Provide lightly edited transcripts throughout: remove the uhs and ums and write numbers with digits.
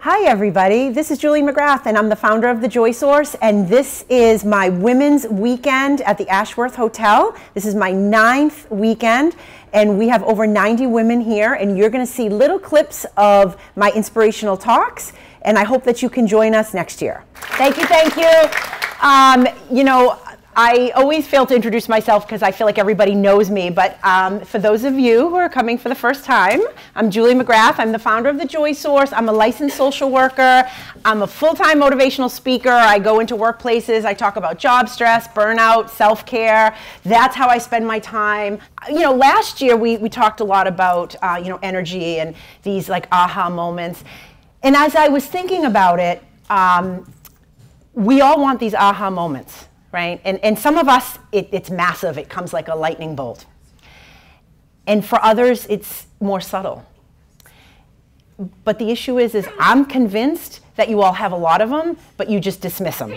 Hi everybody, this is Julie McGrath and I'm the founder of The Joy Source, and this is my women's weekend at the Ashworth Hotel. This is my 9th weekend and we have over 90 women here, and you're going to see little clips of my inspirational talks, and I hope that you can join us next year. Thank you, thank you. You know, I always fail to introduce myself because I feel like everybody knows me, but for those of you who are coming for the first time, I'm Julie McGrath. I'm the founder of The Joy Source. I'm a licensed social worker. I'm a full-time motivational speaker. I go into workplaces. I talk about job stress, burnout, self-care. That's how I spend my time. You know, last year we talked a lot about you know, energy and these like aha moments. And as I was thinking about it, we all want these aha moments. Right? And some of us, it's massive. It comes like a lightning bolt. And for others, it's more subtle. But the issue is I'm convinced that you all have a lot of them, but you just dismiss them.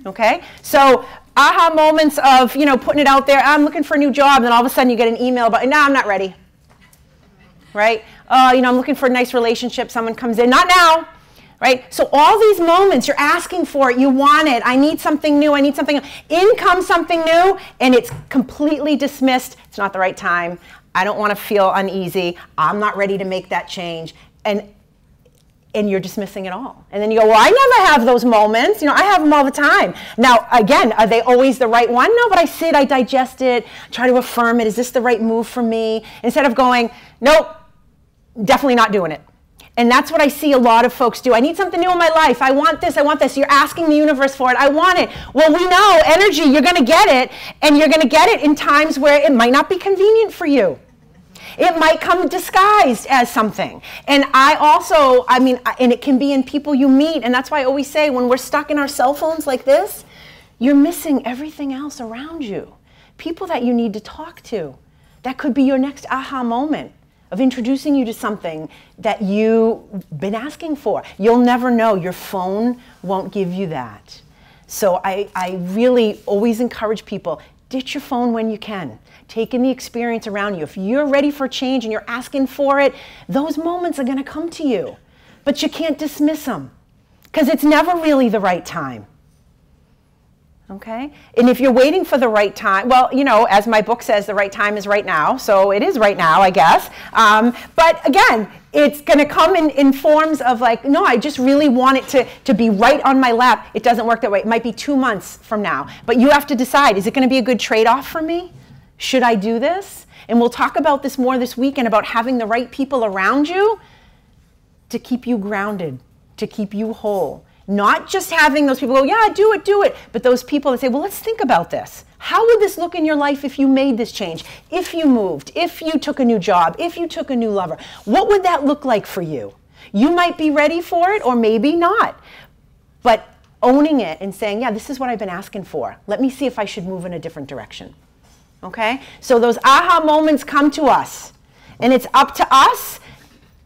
Okay? So aha moments of, you know, putting it out there, I'm looking for a new job, and then all of a sudden you get an email about, no, I'm not ready. Right? You know, I'm looking for a nice relationship. Someone comes in, not now. Right? So all these moments, you're asking for it, you want it, I need something new, I need something new. In comes something new, and it's completely dismissed. It's not the right time. I don't want to feel uneasy. I'm not ready to make that change. And you're dismissing it all. And then you go, well, I never have those moments. You know, I have them all the time. Now, again, are they always the right one? No, but I sit, I digest it, try to affirm it. Is this the right move for me? Instead of going, nope, definitely not doing it. And that's what I see a lot of folks do. I need something new in my life. I want this, I want this. You're asking the universe for it. I want it. Well, we know energy, you're going to get it, and you're going to get it in times where it might not be convenient for you. It might come disguised as something. And I mean, and it can be in people you meet, and that's why I always say when we're stuck in our cell phones like this, you're missing everything else around you. People that you need to talk to. That could be your next aha moment of introducing you to something that you've been asking for. You'll never know. Your phone won't give you that. So I really always encourage people, ditch your phone when you can. Take in the experience around you. If you're ready for change and you're asking for it, those moments are going to come to you. But you can't dismiss them because it's never really the right time. Okay? And if you're waiting for the right time, well, you know, as my book says, the right time is right now. So it is right now, I guess. But again, it's going to come in forms of like, no, I just really want it to be right on my lap. It doesn't work that way. It might be 2 months from now. But you have to decide, is it going to be a good trade-off for me? Should I do this? And we'll talk about this more this weekend, about having the right people around you to keep you grounded, to keep you whole. Not just having those people go, yeah, do it. But those people that say, well, let's think about this. How would this look in your life if you made this change? If you moved, if you took a new job, if you took a new lover, what would that look like for you? You might be ready for it or maybe not. But owning it and saying, yeah, this is what I've been asking for. Let me see if I should move in a different direction. Okay? So those aha moments come to us. And it's up to us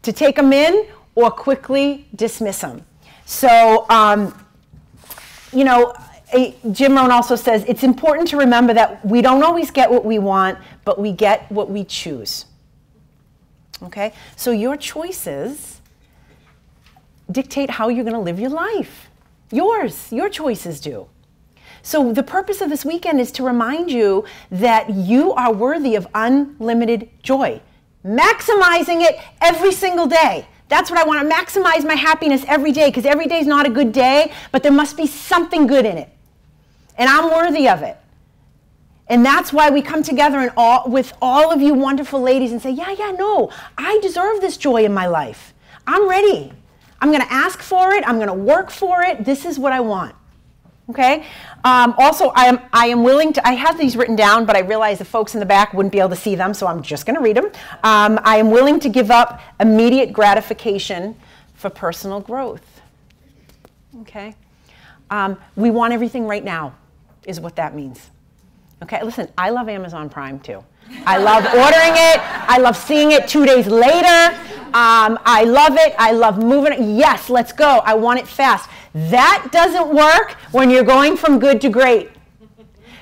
to take them in or quickly dismiss them. So, you know, Jim Rohn also says, it's important to remember that we don't always get what we want, but we get what we choose. Okay? So your choices dictate how you're going to live your life. Your choices do. So the purpose of this weekend is to remind you that you are worthy of unlimited joy. Maximizing it every single day. That's what I want to maximize my happiness every day, because every day is not a good day, but there must be something good in it. And I'm worthy of it. And that's why we come together with all of you wonderful ladies and say, yeah, no, I deserve this joy in my life. I'm ready. I'm going to ask for it. I'm going to work for it. This is what I want. Okay? Also, I am willing to, I have these written down, but I realize the folks in the back wouldn't be able to see them, so I'm just going to read them. I am willing to give up immediate gratification for personal growth. Okay? We want everything right now, is what that means. Okay? Listen, I love Amazon Prime too. I love ordering it. I love seeing it 2 days later. I love it. I love moving it. Yes, let's go. I want it fast. That doesn't work when you're going from good to great.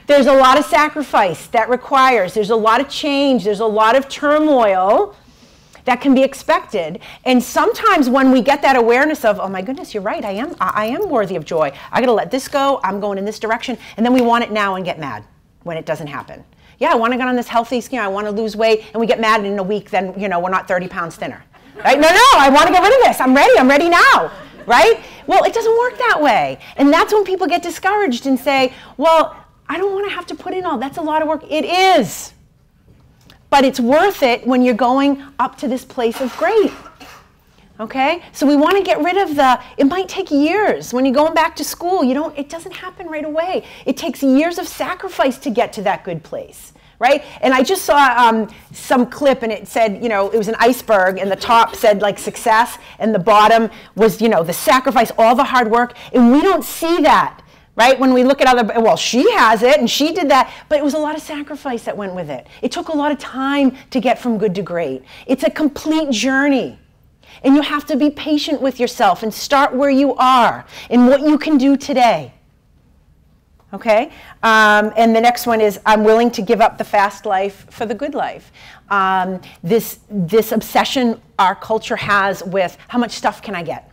There's a lot of sacrifice that requires. There's a lot of change. There's a lot of turmoil that can be expected. And sometimes when we get that awareness of, oh my goodness, you're right, I am worthy of joy. I gotta let this go, I'm going in this direction, and then we want it now and get mad when it doesn't happen. Yeah, I want to get on this healthy scheme, I want to lose weight, and we get mad, and in a week, then, we're not 30 pounds thinner. Right? No, I want to get rid of this. I'm ready now. Right? Well, it doesn't work that way. And that's when people get discouraged and say, well, I don't want to have to put in all, that's a lot of work. It is. But it's worth it when you're going up to this place of great. Okay? So we want to get rid of it might take years. When you're going back to school, it doesn't happen right away. It takes years of sacrifice to get to that good place. Right? And I just saw some clip, and it said, it was an iceberg, and the top said like success, and the bottom was, the sacrifice, all the hard work, and we don't see that, right? When we look at well, she has it, and she did that, but it was a lot of sacrifice that went with it. It took a lot of time to get from good to great. It's a complete journey, and you have to be patient with yourself and start where you are and what you can do today. Okay? And the next one is, I'm willing to give up the fast life for the good life. This obsession our culture has with how much stuff can I get?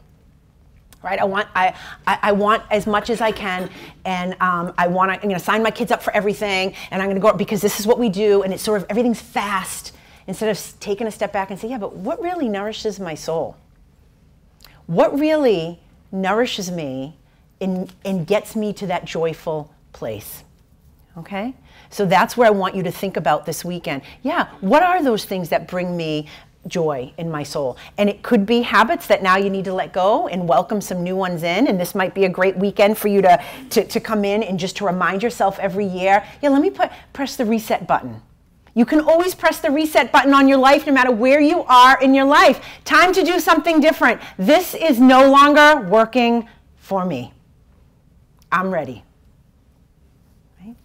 Right? I want as much as I can, and I'm going to sign my kids up for everything, and I'm going to go because this is what we do, and it's sort of everything's fast, instead of taking a step back and say, yeah, but what really nourishes my soul? What really nourishes me and gets me to that joyful place, okay? So that's where I want you to think about this weekend. Yeah, what are those things that bring me joy in my soul? And it could be habits that now you need to let go and welcome some new ones in, and this might be a great weekend for you to come in and just to remind yourself every year, yeah, let me press the reset button. You can always press the reset button on your life no matter where you are in your life. Time to do something different. This is no longer working for me. I'm ready. Right?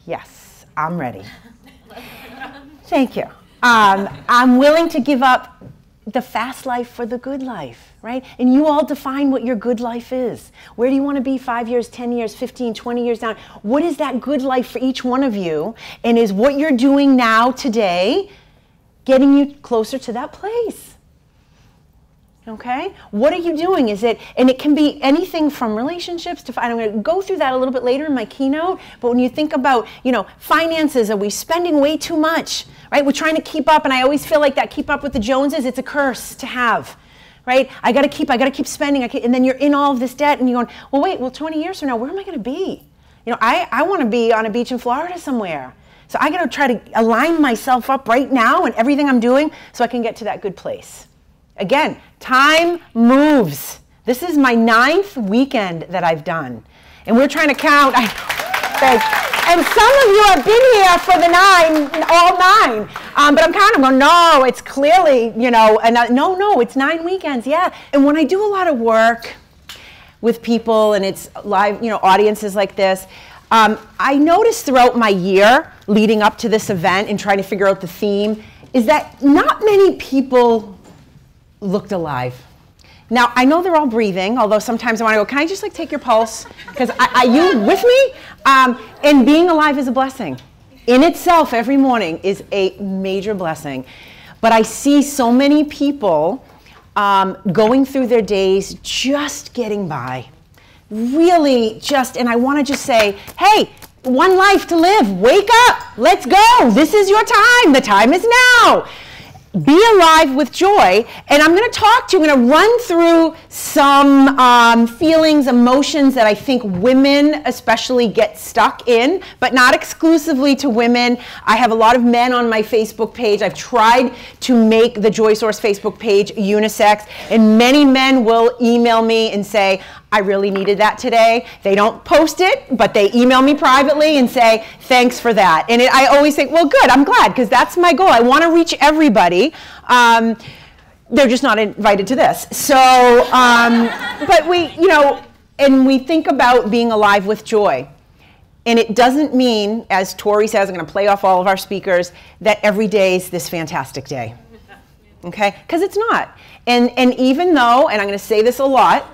Yes, I'm ready. Thank you. I'm willing to give up the fast life for the good life, right? And you all define what your good life is. Where do you want to be 5 years, 10 years, 15, 20 years down? What is that good life for each one of you? And is what you're doing now today getting you closer to that place? Okay? What are you doing? And it can be anything from relationships to, I'm going to go through that a little bit later in my keynote, but when you think about, finances, are we spending way too much? Right? We're trying to keep up, and I always feel like that keep up with the Joneses, it's a curse to have. Right? I got to keep spending, and then you're in all of this debt, and you're going, well, wait, 20 years from now, where am I going to be? I want to be on a beach in Florida somewhere. So I got to try to align myself up right now and everything I'm doing so I can get to that good place. Again, time moves. This is my 9th weekend that I've done. And we're trying to count. And some of you have been here for all 9. But I'm counting. I'm going, no, it's clearly, no, it's 9 weekends, yeah. And when I do a lot of work with people and it's live, audiences like this, I noticed throughout my year leading up to this event and trying to figure out the theme is that not many people looked alive. Now, I know they're all breathing, although sometimes I want to go, can I just take your pulse? Because are you with me? And being alive is a blessing. In itself, every morning is a major blessing. But I see so many people going through their days just getting by. Really and I want to just say, hey, one life to live. Wake up. Let's go. This is your time. The time is now. Be alive with joy, and I'm going to talk to you, I'm going to run through some feelings, emotions that I think women especially get stuck in, but not exclusively to women. I have a lot of men on my Facebook page. I've tried to make the Joy Source Facebook page unisex, and many men will email me and say, I really needed that today. They don't post it, but they email me privately and say, thanks for that. And I always think, well, good, I'm glad, because that's my goal. I want to reach everybody. They're just not invited to this. So, but we think about being alive with joy. And it doesn't mean, as Tori says, I'm going to play off all of our speakers, that every day is this fantastic day. Okay? Because it's not. And even though, and I'm going to say this a lot,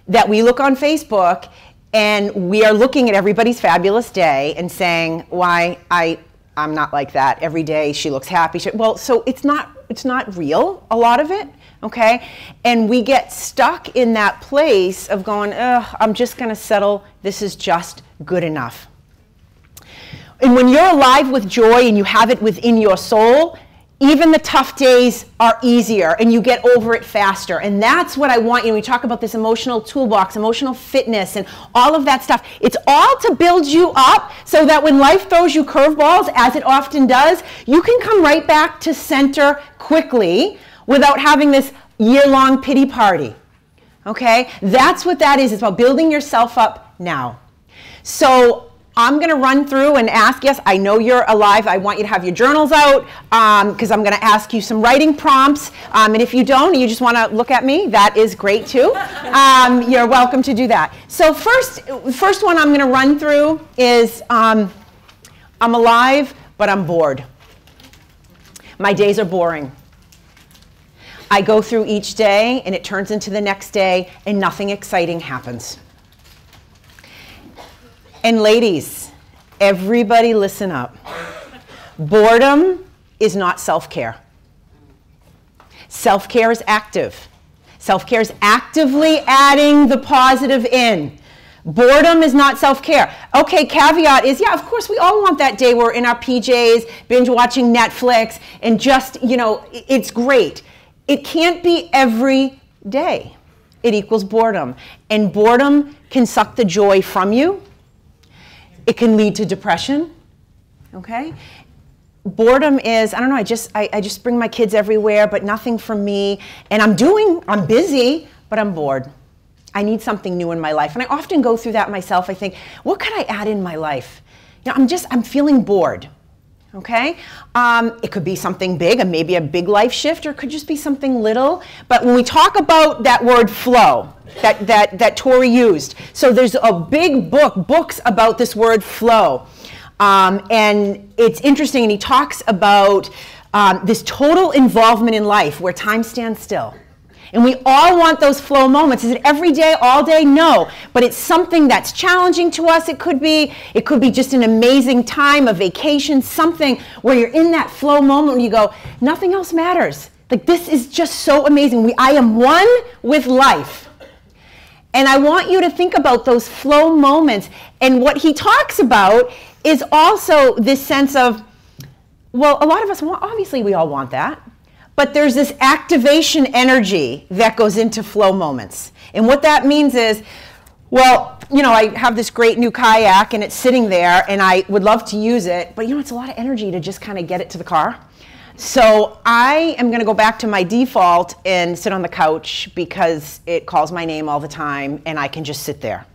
that we look on Facebook and we are looking at everybody's fabulous day and saying, why, I'm not like that. Every day she looks happy. Well, so it's not it's not real, a lot of it, okay? And we get stuck in that place of going, ugh, I'm just gonna settle, this is just good enough. And when you're alive with joy and you have it within your soul, even the tough days are easier and you get over it faster. And that's what I want you, we talk about this emotional toolbox, emotional fitness and all of that stuff. It's all to build you up so that when life throws you curveballs, as it often does, you can come right back to center quickly without having this year-long pity party. Okay? That's what that is. It's about building yourself up now. So I'm going to run through and ask, yes, I know you're alive. I want you to have your journals out because I'm going to ask you some writing prompts. And if you don't, and you just want to look at me, that is great too. You're welcome to do that. So first one I'm going to run through is I'm alive, but I'm bored. My days are boring. I go through each day and it turns into the next day and nothing exciting happens. And ladies, everybody listen up. Boredom is not self-care. Self-care is active. Self-care is actively adding the positive in. Boredom is not self-care. Okay, caveat is, yeah, of course, we all want that day where we're in our PJs, binge watching Netflix, and just, you know, it's great. It can't be every day. It equals boredom. And boredom can suck the joy from you. It can lead to depression, okay? Boredom is, I don't know, I just bring my kids everywhere, but nothing for me. And I'm busy, but I'm bored. I need something new in my life. And I often go through that myself. I think, what could I add in my life? You know, I'm feeling bored, okay? It could be something big, and maybe a big life shift, or it could just be something little. But when we talk about that word flow, that Tori used. So there's a big books about this word flow. And it's interesting, and he talks about this total involvement in life where time stands still. And we all want those flow moments. Is it every day, all day? No. But it's something that's challenging to us. It could be just an amazing time, a vacation, something where you're in that flow moment where you go, nothing else matters. Like, this is just so amazing. I am one with life. And I want you to think about those flow moments. And what he talks about is also this sense of, well, a lot of us want, obviously we all want that, but there's this activation energy that goes into flow moments. And what that means is, well, you know, I have this great new kayak and it's sitting there and I would love to use it, but you know, it's a lot of energy to just kind of get it to the car. So I am going to go back to my default and sit on the couch because it calls my name all the time and I can just sit there.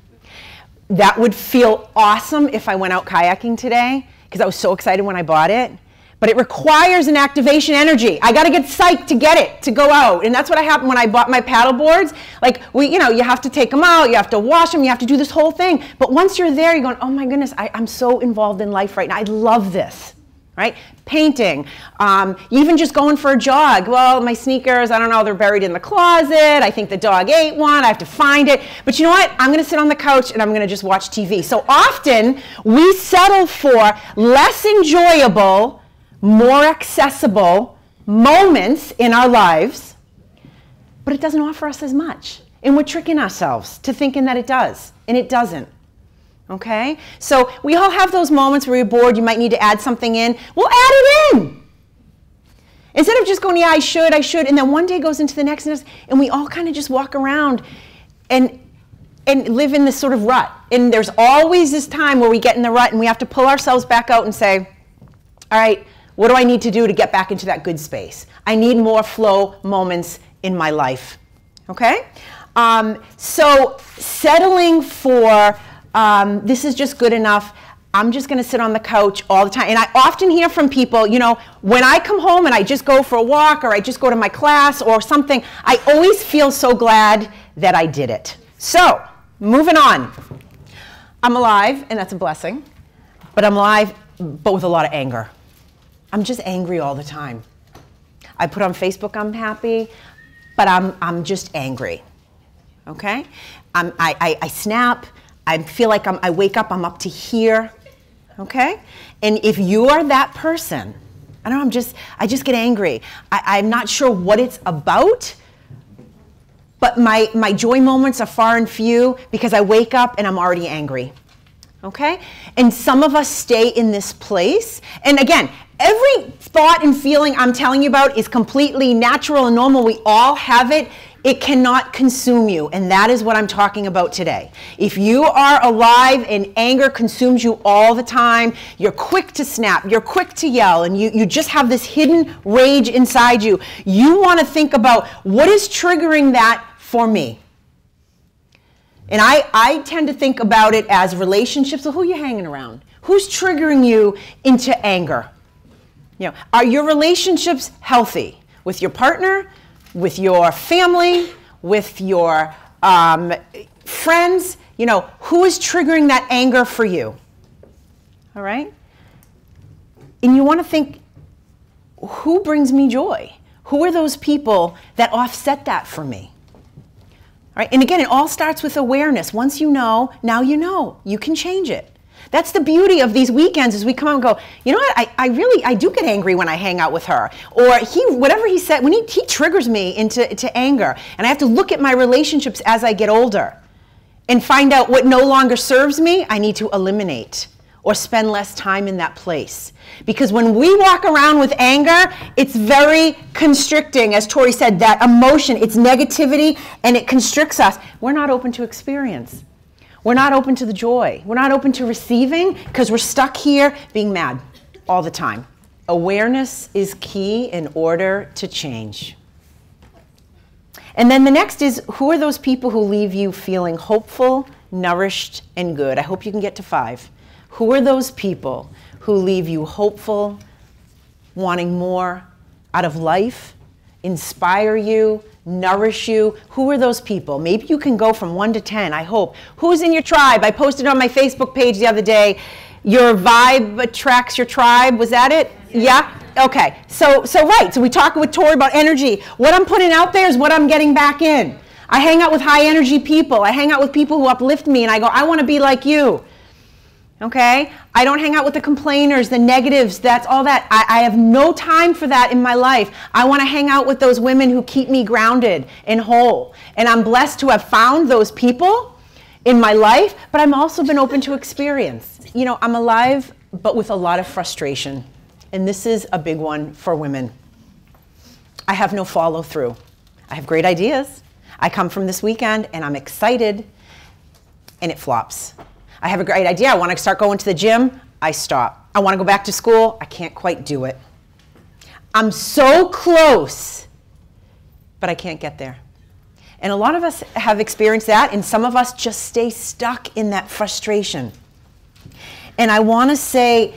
That would feel awesome if I went out kayaking today because I was so excited when I bought it. But it requires an activation energy. I got to get psyched to get it, to go out. And that's what happened when I bought my paddle boards. Like, you know, you have to take them out, you have to wash them, you have to do this whole thing. But once you're there, you're going, oh my goodness, I'm so involved in life right now. I love this. Right? Painting, even just going for a jog. Well, my sneakers, I don't know, they're buried in the closet. I think the dog ate one. I have to find it. But you know what? I'm going to sit on the couch and I'm going to just watch TV. So often we settle for less enjoyable, more accessible moments in our lives, but it doesn't offer us as much. And we're tricking ourselves to thinking that it does, and it doesn't. Okay? So we all have those moments where you're bored, you might need to add something in. We'll add it in. Instead of just going, yeah, I should, and then one day goes into the next, and we all kind of just walk around and live in this sort of rut. And there's always this time where we get in the rut and we have to pull ourselves back out and say, all right, what do I need to do to get back into that good space? I need more flow moments in my life. Okay? So settling for this is just good enough. I'm just going to sit on the couch all the time. And I often hear from people, you know, when I come home and I just go for a walk or I just go to my class or something, I always feel so glad that I did it. So, moving on. I'm alive, and that's a blessing. But I'm alive, but with a lot of anger. I'm just angry all the time. I put on Facebook I'm happy, but I'm just angry. Okay? I snap. I feel like I wake up, I'm up to here, okay? And if you are that person, I don't know, I just get angry. I'm not sure what it's about, but my joy moments are far and few because I wake up and I'm already angry. Okay? And some of us stay in this place. And again, every thought and feeling I'm telling you about is completely natural and normal. We all have it. It cannot consume you, and that is what I'm talking about today. If you are alive and anger consumes you all the time, you're quick to snap, you're quick to yell, and you just have this hidden rage inside you, you want to think about what is triggering that for me. And I tend to think about it as relationships. So who are you hanging around? Who's triggering you into anger? You know, are your relationships healthy with your partner, with your family, with your friends? You know, who is triggering that anger for you? All right? And you want to think, who brings me joy? Who are those people that offset that for me? All right? And again, it all starts with awareness. Once you know, now you know. You can change it. That's the beauty of these weekends is we come out and go, you know what, I do get angry when I hang out with her. Or whatever he said, when he triggers me into anger. And I have to look at my relationships as I get older and find out what no longer serves me, I need to eliminate or spend less time in that place. Because when we walk around with anger, it's very constricting. As Tori said, that emotion, it's negativity, and it constricts us. We're not open to experience. We're not open to the joy. We're not open to receiving because we're stuck here being mad all the time. Awareness is key in order to change. And then the next is, who are those people who leave you feeling hopeful, nourished, and good? I hope you can get to 5. Who are those people who leave you hopeful, wanting more out of life, inspire you, nourish you? Who are those people? Maybe you can go from 1 to 10, I hope. Who's in your tribe? I posted on my Facebook page the other day, your vibe attracts your tribe. Was that it? Yeah? Okay. So right. So we talked with Tori about energy. What I'm putting out there is what I'm getting back in. I hang out with high energy people. I hang out with people who uplift me, and I go, I want to be like you. Okay? I don't hang out with the complainers, the negatives, that's all that. I have no time for that in my life. I want to hang out with those women who keep me grounded and whole. And I'm blessed to have found those people in my life, but I've also been open to experience. You know, I'm alive, but with a lot of frustration. And this is a big one for women. I have no follow through. I have great ideas. I come from this weekend and I'm excited and it flops. I have a great idea. I want to start going to the gym. I stop. I want to go back to school. I can't quite do it. I'm so close, but I can't get there. And a lot of us have experienced that, and some of us just stay stuck in that frustration. And I want to say,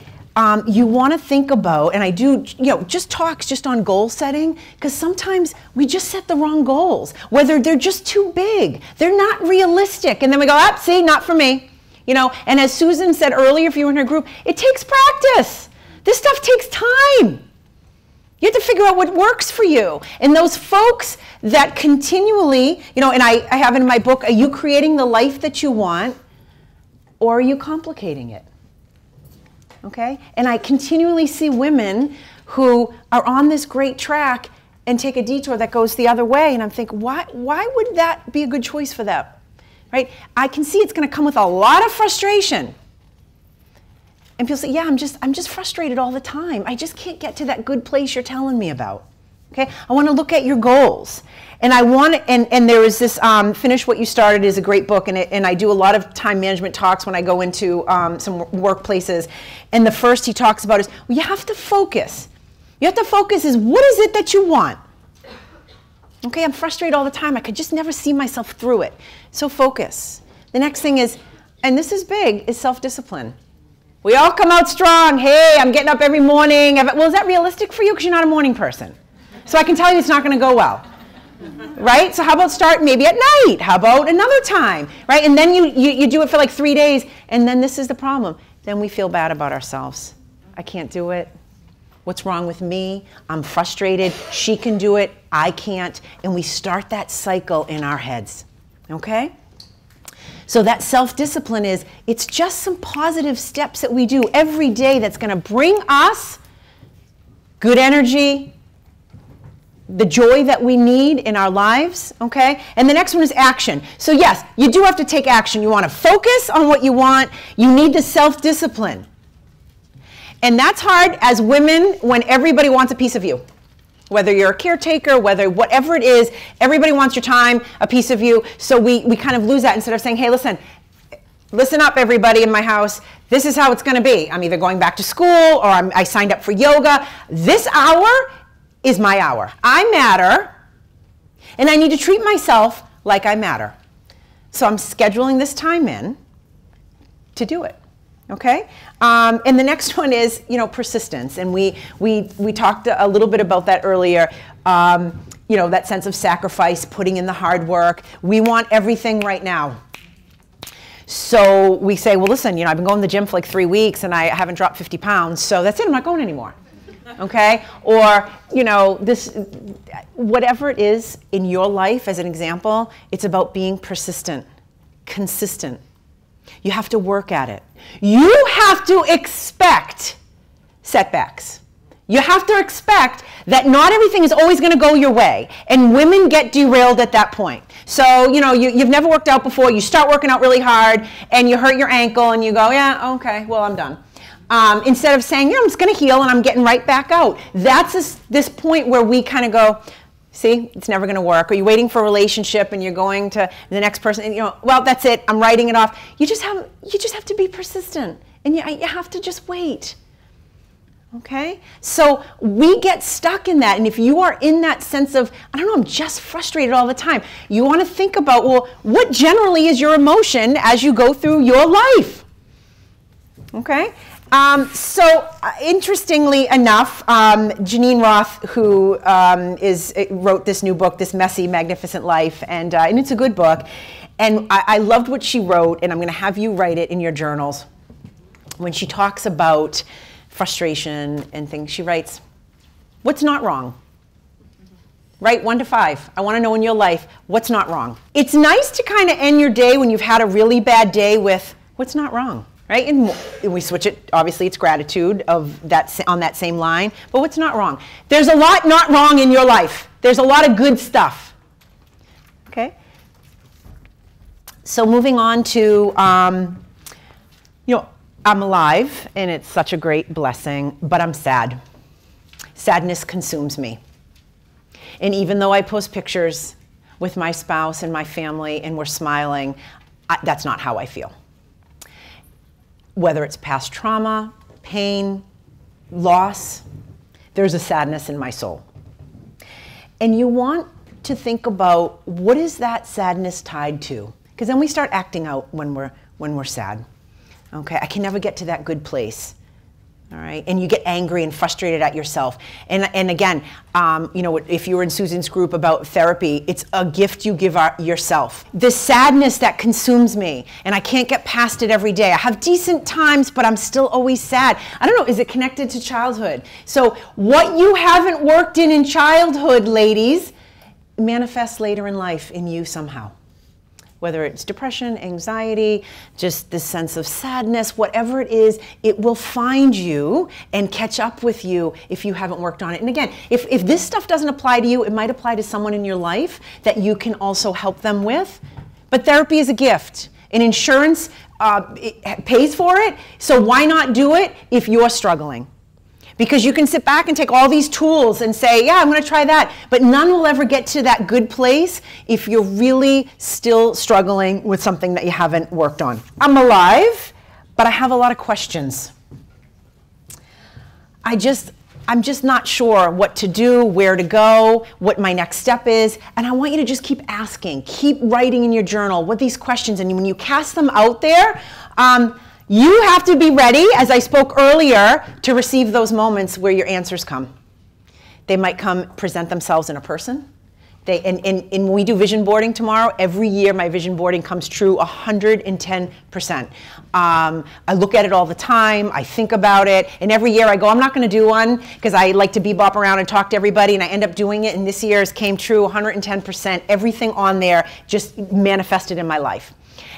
you want to think about, and I do, you know, just talks just on goal setting, because sometimes we just set the wrong goals, whether they're just too big, they're not realistic, and then we go, see, not for me. You know, and as Susan said earlier, if you were in her group, it takes practice. This stuff takes time. You have to figure out what works for you. And those folks that continually, you know, and I have in my book, are you creating the life that you want, or are you complicating it? Okay? And I continually see women who are on this great track and take a detour that goes the other way, and I'm thinking, why would that be a good choice for them? Right? I can see it's going to come with a lot of frustration. And people say, yeah, I'm just frustrated all the time. I just can't get to that good place you're telling me about. Okay? I want to look at your goals. And I want to, and there is this, Finish What You Started is a great book, and I do a lot of time management talks when I go into some workplaces. And the first he talks about is, well, you have to focus. You have to focus is, what is it that you want? Okay, I'm frustrated all the time. I could just never see myself through it. So focus. The next thing is, and this is big, is self-discipline. We all come out strong. Hey, I'm getting up every morning. Well, is that realistic for you? Because you're not a morning person. So I can tell you it's not going to go well. Right? So how about start maybe at night? How about another time? Right? And then you do it for like 3 days. And then this is the problem. Then we feel bad about ourselves. I can't do it. What's wrong with me? I'm frustrated. She can do it. I can't. And we start that cycle in our heads. Okay? So that self-discipline is, it's just some positive steps that we do every day that's going to bring us good energy, the joy that we need in our lives, okay? And the next one is action. So yes, you do have to take action. You want to focus on what you want. You need the self-discipline. And that's hard as women when everybody wants a piece of you. Whether you're a caretaker, whatever it is, everybody wants your time, a piece of you. So we kind of lose that instead of saying, hey, listen up, everybody in my house. This is how it's going to be. I'm either going back to school or I signed up for yoga. This hour is my hour. I matter, and I need to treat myself like I matter. So I'm scheduling this time in to do it. Okay? And the next one is, persistence. And we talked a little bit about that earlier. That sense of sacrifice, putting in the hard work. We want everything right now. So we say, well, listen, I've been going to the gym for like 3 weeks and I haven't dropped 50 pounds. So that's it, I'm not going anymore. Okay? Or, whatever it is in your life, as an example, it's about being persistent, consistent. You have to work at it. You have to expect setbacks. You have to expect that not everything is always going to go your way. And women get derailed at that point. So, you've never worked out before. You start working out really hard and you hurt your ankle and you go, yeah, okay, well, I'm done. Instead of saying, I'm just going to heal and I'm getting right back out. That's this point where we kind of go, see, it's never going to work. Or you're waiting for a relationship and you're going to the next person and well, that's it. I'm writing it off. You just have to be persistent and you have to just wait. Okay? So we get stuck in that. And if you are in that sense of, I'm just frustrated all the time, you want to think about, well, what generally is your emotion as you go through your life? Okay? Interestingly enough, Janine Roth, who wrote this new book, This Messy, Magnificent Life, and it's a good book. And I loved what she wrote, and I'm going to have you write it in your journals. When she talks about frustration and things, she writes, what's not wrong? Right, 1 to 5. I want to know in your life, what's not wrong? It's nice to kind of end your day when you've had a really bad day with, what's not wrong? Right? And we switch it, obviously it's gratitude on that same line, but what's not wrong? There's a lot not wrong in your life. There's a lot of good stuff. Okay? So moving on to, I'm alive and it's such a great blessing, but I'm sad. Sadness consumes me. And even though I post pictures with my spouse and my family and we're smiling, that's not how I feel. Whether it's past trauma, pain, loss, there's a sadness in my soul. And you want to think about, what is that sadness tied to? Because then we start acting out when we're sad. Okay, I can never get to that good place. All right, and you get angry and frustrated at yourself. And again, if you were in Susan's group about therapy, it's a gift you give yourself. This sadness that consumes me, and I can't get past it every day. I have decent times, but I'm still always sad. I don't know, is it connected to childhood? So what you haven't worked in childhood, ladies, manifests later in life in you somehow. Whether it's depression, anxiety, just this sense of sadness, whatever it is, it will find you and catch up with you if you haven't worked on it. And again, if this stuff doesn't apply to you, it might apply to someone in your life that you can also help them with. But therapy is a gift, and insurance it pays for it, so why not do it if you're struggling? Because you can sit back and take all these tools and say, yeah, I'm going to try that. But none will ever get to that good place if you're really still struggling with something that you haven't worked on. I'm alive, but I have a lot of questions. I'm just not sure what to do, where to go, what my next step is. And I want you to just keep asking, keep writing in your journal what these questions, and when you cast them out there, you have to be ready, as I spoke earlier, to receive those moments where your answers come. They might present themselves in a person. And when we do vision boarding tomorrow, every year my vision boarding comes true 110%. I look at it all the time, I think about it, and every year I go, I'm not going to do one because I like to bebop around and talk to everybody, and I end up doing it, and this year's came true 110%. Everything on there just manifested in my life.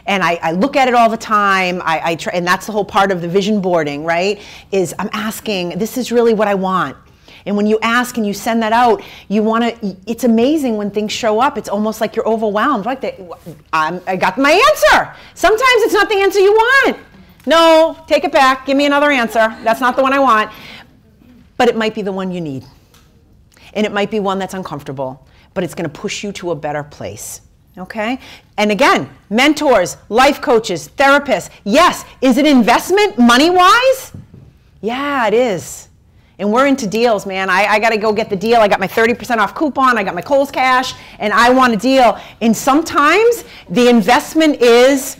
And I look at it all the time, I try, and that's the whole part of the vision boarding, right? Is I'm asking, this is really what I want. And when you ask and you send that out, you want to, it's amazing when things show up. It's almost like you're overwhelmed. Like, I got my answer. Sometimes it's not the answer you want. No, take it back. Give me another answer. That's not the one I want. But it might be the one you need. And it might be one that's uncomfortable, but it's going to push you to a better place. Okay? And again, mentors, life coaches, therapists. Yes, is it investment money-wise? Yeah, it is. And we're into deals, man. I got to go get the deal. I got my 30% off coupon. I got my Kohl's cash, and I want a deal. And sometimes the investment is,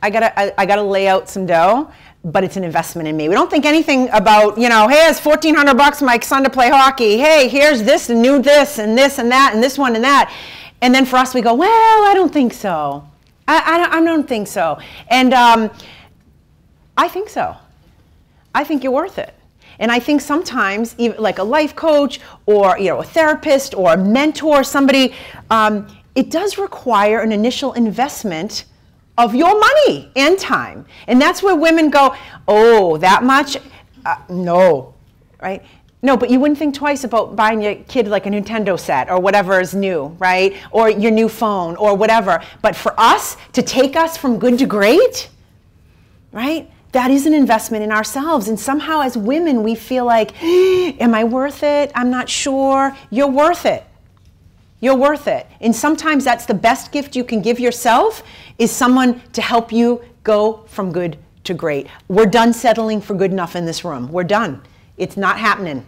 I gotta lay out some dough, but it's an investment in me. We don't think anything about, you know, hey, it's $1,400 for my son to play hockey. Hey, here's this and new this and this and that and this one and that. And then for us, we go, well, I don't think so. I don't think so. And I think so. I think you're worth it. And I think sometimes, even like a life coach or, you know, a therapist or a mentor, somebody, it does require an initial investment of your money and time. And that's where women go, oh, that much? No, right? No, but you wouldn't think twice about buying your kid like a Nintendo set or whatever is new, right? Or your new phone or whatever. But for us, to take us from good to great, right? That is an investment in ourselves. And somehow as women, we feel like, am I worth it? I'm not sure. You're worth it. You're worth it. And sometimes that's the best gift you can give yourself, is someone to help you go from good to great. We're done settling for good enough in this room. We're done. It's not happening.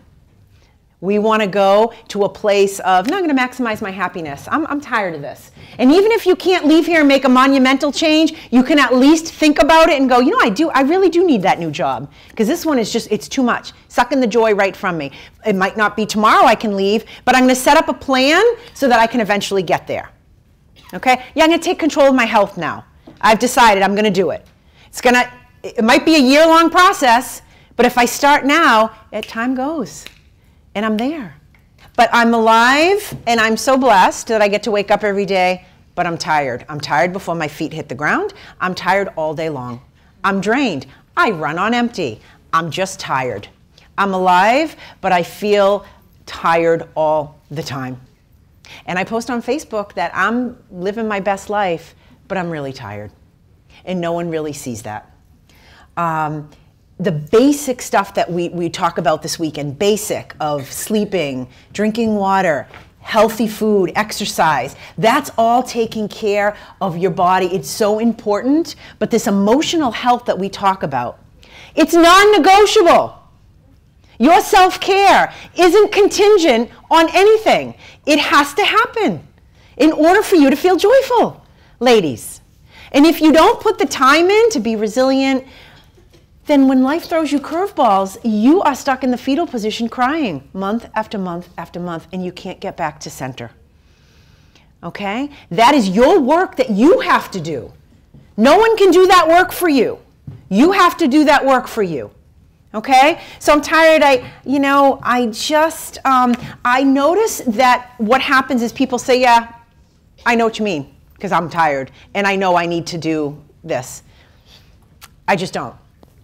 We want to go to a place of, no, I'm going to maximize my happiness. I'm tired of this. And even if you can't leave here and make a monumental change, you can at least think about it and go, you know, I really do need that new job. Because this one is just, it's too much. Sucking the joy right from me. It might not be tomorrow I can leave, but I'm going to set up a plan so that I can eventually get there. Okay? Yeah, I'm going to take control of my health now. I've decided I'm going to do it. It might be a year-long process, but if I start now, time goes. And I'm there. But I'm alive, and I'm so blessed that I get to wake up every day, but I'm tired. I'm tired before my feet hit the ground. I'm tired all day long. I'm drained. I run on empty. I'm just tired. I'm alive, but I feel tired all the time. And I post on Facebook that I'm living my best life, but I'm really tired. And no one really sees that. The basic stuff that we talk about this weekend, basic of sleeping, drinking water, healthy food, exercise, that's all taking care of your body. It's so important. But this emotional health that we talk about, it's non-negotiable. Your self-care isn't contingent on anything. It has to happen in order for you to feel joyful, ladies. And if you don't put the time in to be resilient, then when life throws you curveballs, you are stuck in the fetal position crying month after month after month, and you can't get back to center. Okay? That is your work that you have to do. No one can do that work for you. You have to do that work for you. Okay? So I'm tired. I notice that what happens is people say, yeah, I know what you mean, because I'm tired, and I know I need to do this. I just don't.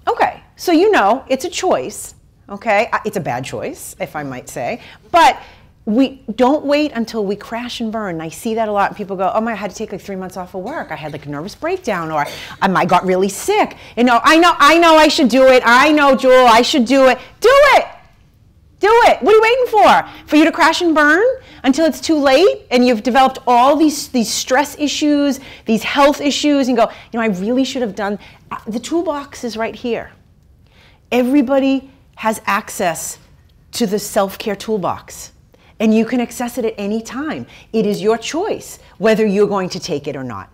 Okay, so you know it's a choice, okay? It's a bad choice, if I might say, but we don't wait until we crash and burn. I see that a lot, and people go, oh my, I had to take like 3 months off of work. I had like a nervous breakdown, or I got really sick. You know, I know I should do it. I know, Jewel, I should do it. Do it! Do it! What are you waiting for? For you to crash and burn until it's too late and you've developed all these stress issues, these health issues, and go, you know, I really should have done. The toolbox is right here. Everybody has access to the self-care toolbox, and you can access it at any time. It is your choice whether you're going to take it or not.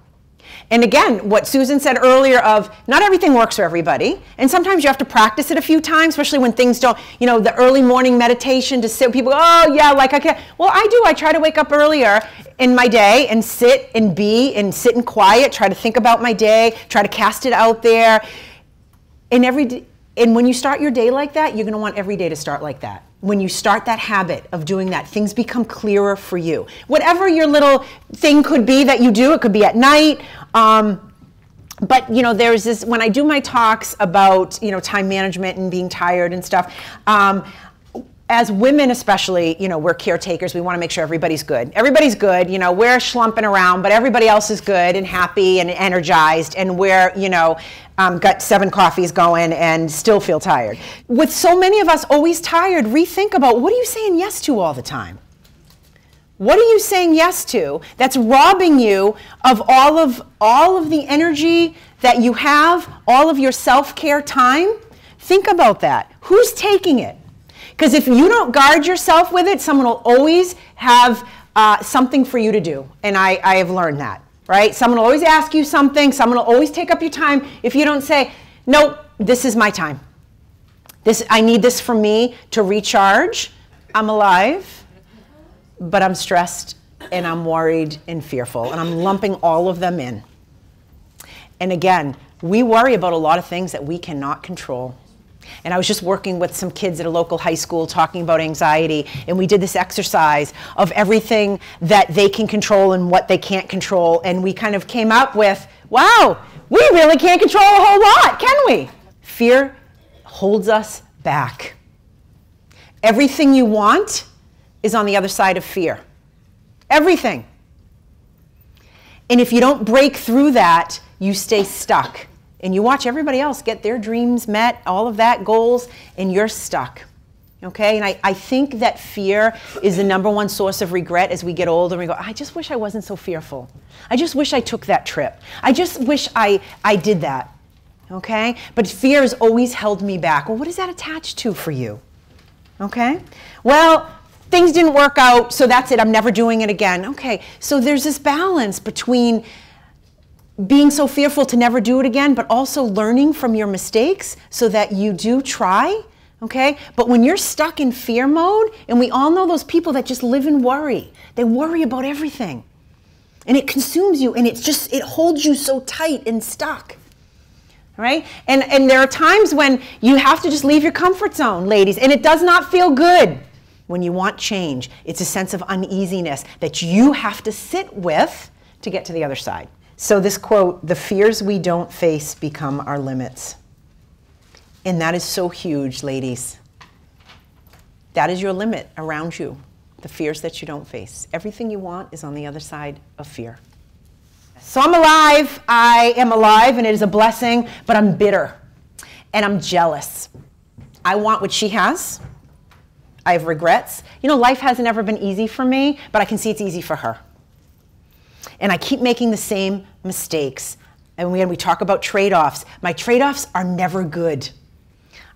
And again, what Susan said earlier of not everything works for everybody, and sometimes you have to practice it a few times, especially when things don't, you know, the early morning meditation to sit, people go, oh yeah, like I can't. Well, I do. I try to wake up earlier in my day and sit in quiet, try to think about my day, try to cast it out there. And when you start your day like that, you're going to want every day to start like that. When you start that habit of doing that, things become clearer for you. Whatever your little thing could be that you do, it could be at night. But you know, there's this, when I do my talks about, you know, time management and being tired and stuff, as women especially, you know, we're caretakers. We want to make sure everybody's good. Everybody's good. You know, we're schlumping around, but everybody else is good and happy and energized, and we're, you know, got 7 coffees going and still feel tired. With so many of us always tired, rethink about, what are you saying yes to all the time? What are you saying yes to that's robbing you of all of the energy that you have, all of your self-care time? Think about that. Who's taking it? Because if you don't guard yourself with it, someone will always have something for you to do. And I have learned that, right? Someone will always ask you something. Someone will always take up your time. If you don't say, nope, this is my time. I need this for me to recharge. I'm alive, but I'm stressed and I'm worried and fearful. And I'm lumping all of them in. And again, we worry about a lot of things that we cannot control. And I was just working with some kids at a local high school talking about anxiety, and we did this exercise of everything that they can control and what they can't control, and we kind of came up with, wow, we really can't control a whole lot, can we? Fear holds us back. Everything you want is on the other side of fear. Everything. And if you don't break through that, you stay stuck. And you watch everybody else get their dreams met, all of that, goals, and you're stuck. Okay? And I think that fear is the #1 source of regret as we get older. And we go, I just wish I wasn't so fearful. I just wish I took that trip. I just wish I did that. Okay? But fear has always held me back. Well, what is that attached to for you? Okay? Well, things didn't work out, so that's it. I'm never doing it again. Okay, so there's this balance between being so fearful to never do it again, but also learning from your mistakes so that you do try, okay? But when you're stuck in fear mode, and we all know those people that just live in worry. They worry about everything. And it consumes you, and it holds you so tight and stuck, right? And there are times when you have to just leave your comfort zone, ladies, and it does not feel good when you want change. It's a sense of uneasiness that you have to sit with to get to the other side. So this quote, the fears we don't face become our limits. And that is so huge, ladies. That is your limit around you, the fears that you don't face. Everything you want is on the other side of fear. So I'm alive, I am alive, and it is a blessing, but I'm bitter, and I'm jealous. I want what she has. I have regrets. You know, life hasn't ever been easy for me, but I can see it's easy for her. And I keep making the same mistakes. And when we talk about trade-offs, my trade-offs are never good.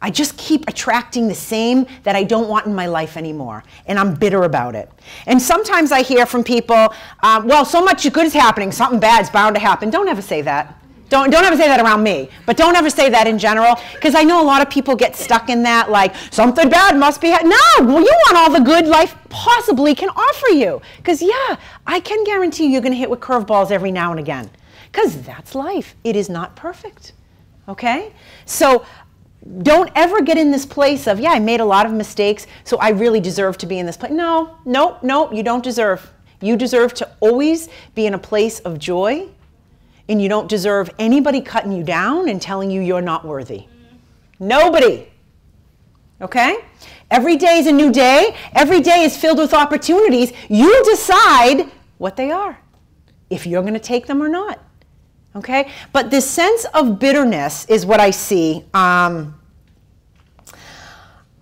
I just keep attracting the same that I don't want in my life anymore. And I'm bitter about it. And sometimes I hear from people, well, so much good is happening, something bad's bound to happen. Don't ever say that. Don't ever say that around me, but don't ever say that in general, because I know a lot of people get stuck in that, like, something bad must be happening. No, well, you want all the good life possibly can offer you, because yeah, I can guarantee you're going to hit with curveballs every now and again, because that's life. It is not perfect, okay? So don't ever get in this place of, yeah, I made a lot of mistakes, so I really deserve to be in this place. No, you don't deserve. You deserve to always be in a place of joy. And you don't deserve anybody cutting you down and telling you you're not worthy. Nobody. Okay? Every day is a new day. Every day is filled with opportunities. You decide what they are, if you're going to take them or not. Okay? But this sense of bitterness is what I see.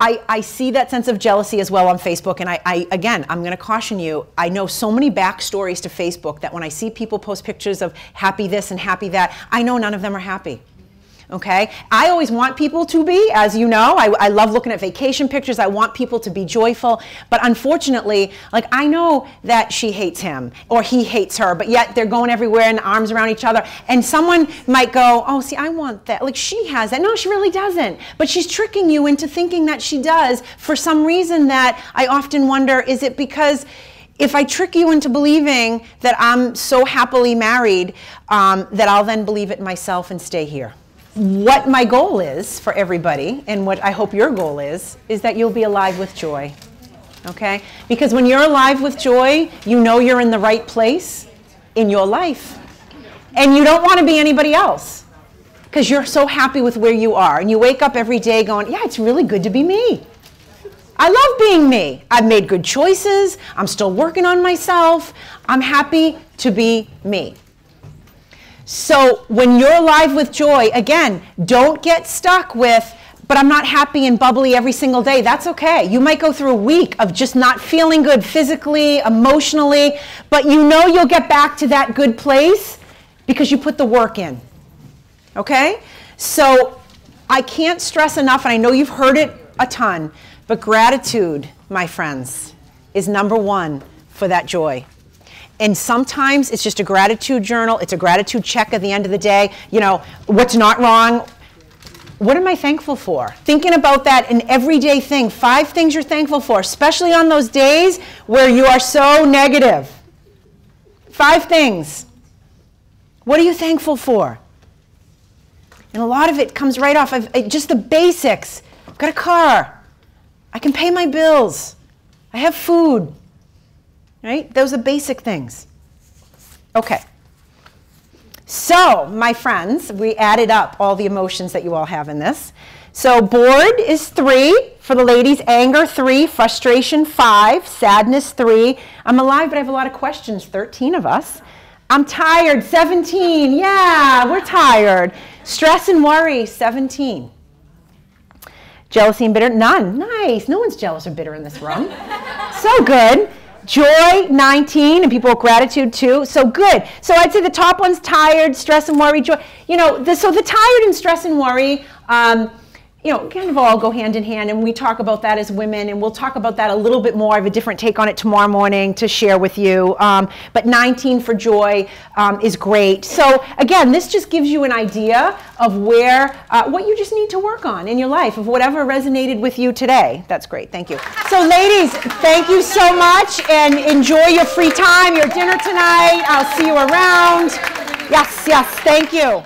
I see that sense of jealousy as well on Facebook, and again, I'm going to caution you, I know so many backstories to Facebook that when I see people post pictures of happy this and happy that, I know none of them are happy. Okay? I always want people to be, as you know, I love looking at vacation pictures. I want people to be joyful. But unfortunately, like, I know that she hates him or he hates her, but yet they're going everywhere and arms around each other. And someone might go, oh, see, I want that. Like, she has that. No, she really doesn't. But she's tricking you into thinking that she does for some reason that I often wonder, is it because if I trick you into believing that I'm so happily married, that I'll then believe it myself and stay here? What my goal is for everybody, and what I hope your goal is that you'll be alive with joy, okay? Because when you're alive with joy, you know you're in the right place in your life. And you don't want to be anybody else, because you're so happy with where you are. And you wake up every day going, yeah, it's really good to be me. I love being me. I've made good choices. I'm still working on myself. I'm happy to be me. So when you're alive with joy, again, don't get stuck with, but I'm not happy and bubbly every single day. That's okay. You might go through a week of just not feeling good physically, emotionally, but you know you'll get back to that good place because you put the work in. Okay? So I can't stress enough, and I know you've heard it a ton, but gratitude, my friends, is number one for that joy. And sometimes it's just a gratitude journal. It's a gratitude check at the end of the day. You know, what's not wrong? What am I thankful for? Thinking about that, an everyday thing. 5 things you're thankful for, especially on those days where you are so negative. 5 things. What are you thankful for? And a lot of it comes right off of just the basics. I've got a car. I can pay my bills. I have food. Right? Those are basic things. Okay. So, my friends, we added up all the emotions that you all have in this. So, bored is 3. For the ladies, anger 3, frustration 5, sadness 3. I'm alive, but I have a lot of questions, 13 of us. I'm tired, 17. Yeah, we're tired. Stress and worry, 17. Jealousy and bitter, none. Nice. No one's jealous or bitter in this room. So good. Joy, 19, and people with gratitude, 2. So good. So I'd say the top one's tired, stress and worry, joy. You know, so the tired and stress and worry, you know, kind of all go hand in hand, and we talk about that as women, and we'll talk about that a little bit more. I have a different take on it tomorrow morning to share with you. But 19 for joy is great. So again, this just gives you an idea of where, what you just need to work on in your life, of whatever resonated with you today. That's great. Thank you. So ladies, thank you so much, and enjoy your free time, your dinner tonight. I'll see you around. Yes, yes, thank you.